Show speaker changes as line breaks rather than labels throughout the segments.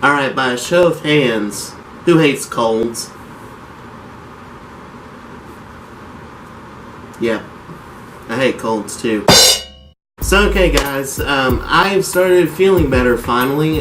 Alright, by a show of hands, who hates colds? Yeah, I hate colds too. So okay guys, I've started feeling better finally,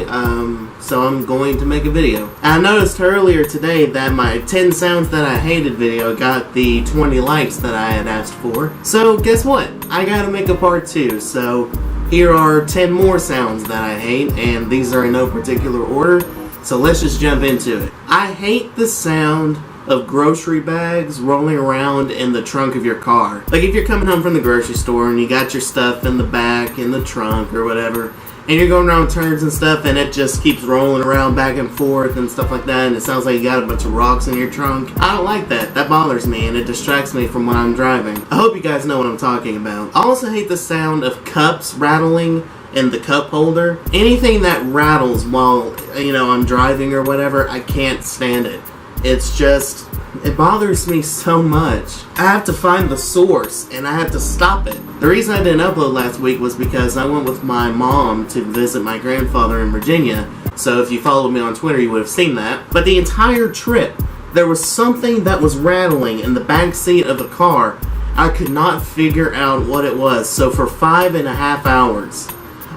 so I'm going to make a video. I noticed earlier today that my 10 sounds that I hated video got the 20 likes that I had asked for. So guess what? I gotta make a part 2, so here are 10 more sounds that I hate, and these are in no particular order, so let's just jump into it. I hate the sound of grocery bags rolling around in the trunk of your car. Like if you're coming home from the grocery store and you got your stuff in the back, in the trunk or whatever, and you're going around turns and stuff and it just keeps rolling around back and forth and stuff like that, and it sounds like you got a bunch of rocks in your trunk. I don't like that. That bothers me and it distracts me from when I'm driving. I hope you guys know what I'm talking about. I also hate the sound of cups rattling in the cup holder. Anything that rattles while, I'm driving or whatever, I can't stand it. It's just, it bothers me so much. I have to find the source and I have to stop it. The reason I didn't upload last week was because I went with my mom to visit my grandfather in Virginia. So if you followed me on Twitter, you would have seen that. But the entire trip, there was something that was rattling in the back seat of the car. I could not figure out what it was. So for 5.5 hours,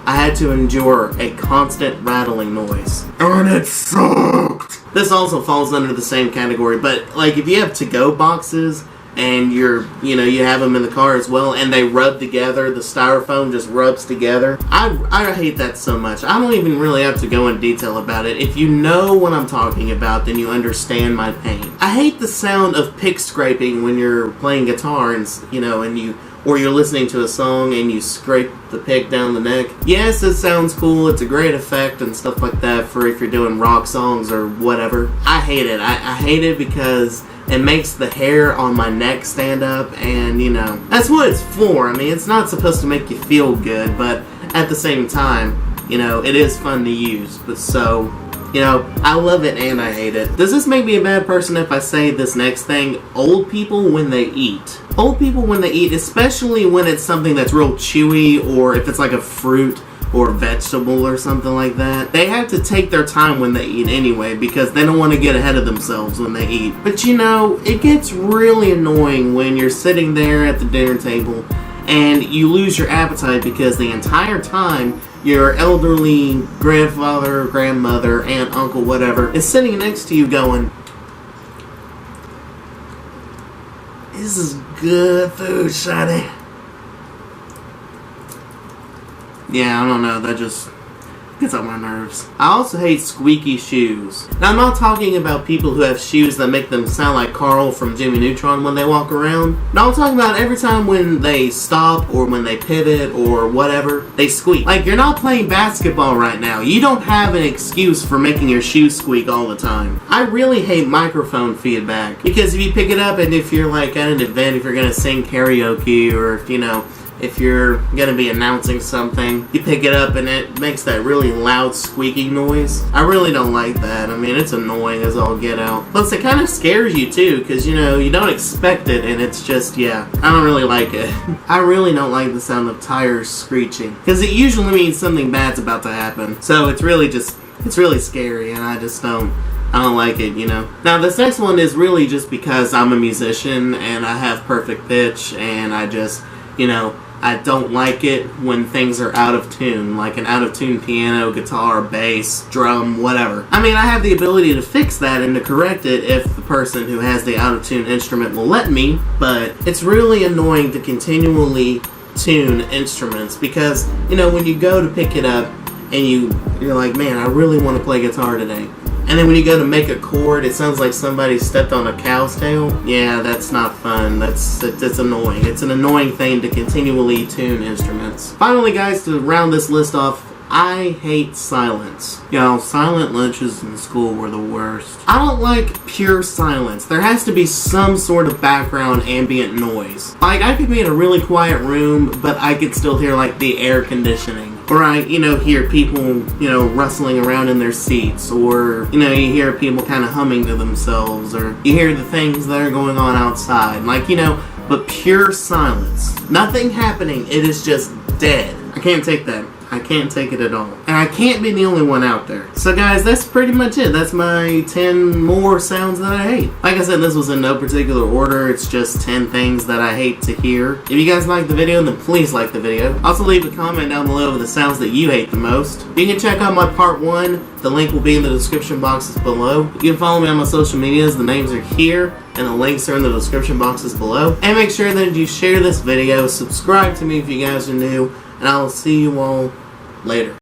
I had to endure a constant rattling noise. And it sucked! This also falls under the same category, but like if you have to-go boxes and you have them in the car as well and they rub together, the styrofoam just rubs together. I hate that so much. I don't even really have to go in detail about it. If you know what I'm talking about, then you understand my pain. I hate the sound of pick scraping when you're playing guitar and or you're listening to a song and you scrape the pick down the neck. Yes, it sounds cool, it's a great effect and stuff like that for if you're doing rock songs or whatever. I hate it. I hate it because it makes the hair on my neck stand up and, that's what it's for. I mean, it's not supposed to make you feel good, but at the same time, it is fun to use. But so, I love it and I hate it. Does this make me a bad person if I say this next thing? Old people when they eat. Old people when they eat, especially when it's something that's real chewy or if it's like a fruit or vegetable or something like that. They have to take their time when they eat anyway because they don't want to get ahead of themselves when they eat. But it gets really annoying when you're sitting there at the dinner table and you lose your appetite because the entire time your elderly grandfather, grandmother, aunt, uncle, whatever, is sitting next to you going, "This is good food, Shady." Yeah, I don't know, that just gets on my nerves. I also hate squeaky shoes. Now, I'm not talking about people who have shoes that make them sound like Carl from Jimmy Neutron when they walk around. No, I'm talking about every time when they stop or when they pivot or whatever, they squeak. Like, you're not playing basketball right now. You don't have an excuse for making your shoes squeak all the time. I really hate microphone feedback because if you pick it up and if you're like at an event, if you're gonna sing karaoke or if you're gonna be announcing something, you pick it up and it makes that really loud squeaking noise. I really don't like that. I mean, it's annoying as all get out. Plus, it kind of scares you too, because you don't expect it, and it's just, I don't really like it. I really don't like the sound of tires screeching, because it usually means something bad's about to happen. So it's really scary, and I don't like it, Now, this next one is really just because I'm a musician, and I have perfect pitch, and I just, I don't like it when things are out of tune, like an out of tune piano, guitar, bass, drum, whatever. I mean, I have the ability to fix that and to correct it if the person who has the out of tune instrument will let me, but it's really annoying to continually tune instruments because, when you go to pick it up and you're like, man, I really want to play guitar today. And then when you go to make a chord, it sounds like somebody stepped on a cow's tail. Yeah, that's not fun. It's annoying. It's an annoying thing to continually tune instruments. Finally, guys, to round this list off, I hate silence. Silent lunches in school were the worst. I don't like pure silence. There has to be some sort of background ambient noise. Like, I could be in a really quiet room, but I could still hear, like, the air conditioning. Or I, hear people, rustling around in their seats. Or, you hear people kind of humming to themselves. Or you hear the things that are going on outside. Like, but pure silence. Nothing happening. It is just dead. I can't take that. I can't take it at all. And I can't be the only one out there. So guys, that's pretty much it. That's my 10 more sounds that I hate. Like I said, this was in no particular order. It's just 10 things that I hate to hear. If you guys like the video, then please like the video. Also leave a comment down below with the sounds that you hate the most. You can check out my part 1. The link will be in the description boxes below. You can follow me on my social medias. The names are here, and the links are in the description boxes below. And make sure that you share this video, subscribe to me if you guys are new, and I will see you all later.